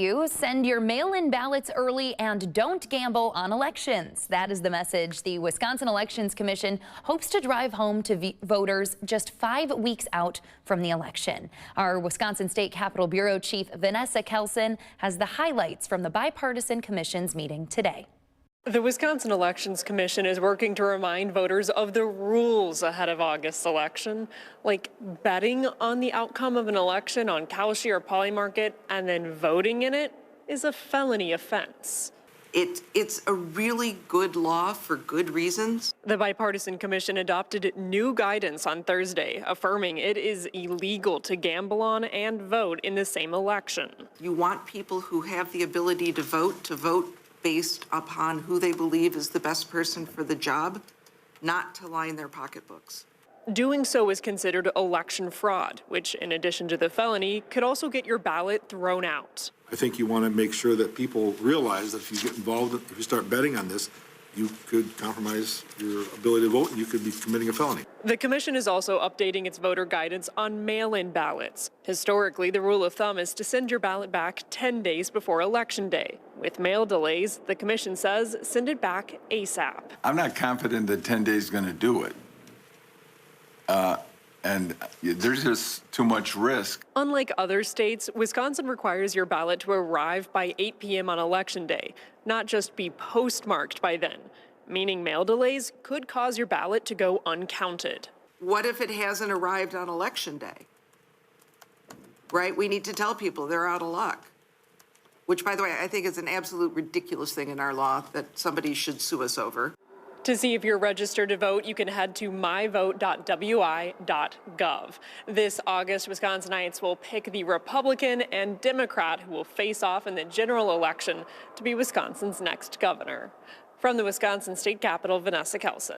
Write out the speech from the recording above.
You send your mail-in ballots early and don't gamble on elections. That is the message the Wisconsin Elections Commission hopes to drive home to voters just 5 weeks out from the election. Our Wisconsin State Capitol Bureau Chief Vanessa Kelson has the highlights from the bipartisan commission's meeting today. The Wisconsin Elections Commission is working to remind voters of the rules ahead of August's election, like betting on the outcome of an election on Kalshi or Polymarke and then voting in it is a felony offense. It's a really good law for good reasons. The bipartisan commission adopted new guidance on Thursday, affirming it is illegal to gamble on and vote in the same election. You want people who have the ability to vote based upon who they believe is the best person for the job, not to line their pocketbooks. Doing so is considered election fraud, which, in addition to the felony, could also get your ballot thrown out. I think you want to make sure that people realize that if you get involved, if you start betting on this, you could compromise your ability to vote and you could be committing a felony. The commission is also updating its voter guidance on mail-in ballots. Historically, the rule of thumb is to send your ballot back 10 days before Election Day. With mail delays, the commission says send it back ASAP. I'm not confident that 10 days is going to do it. And there's just too much risk. Unlike other states, Wisconsin requires your ballot to arrive by 8 p.m. on Election Day, not just be postmarked by then, meaning mail delays could cause your ballot to go uncounted. What if it hasn't arrived on Election Day? Right? We need to tell people they're out of luck. Which, by the way, I think is an absolute ridiculous thing in our law that somebody should sue us over. To see if you're registered to vote, you can head to myvote.wi.gov. This August, Wisconsinites will pick the Republican and Democrat who will face off in the general election to be Wisconsin's next governor. From the Wisconsin State Capitol, Vanessa Kelson.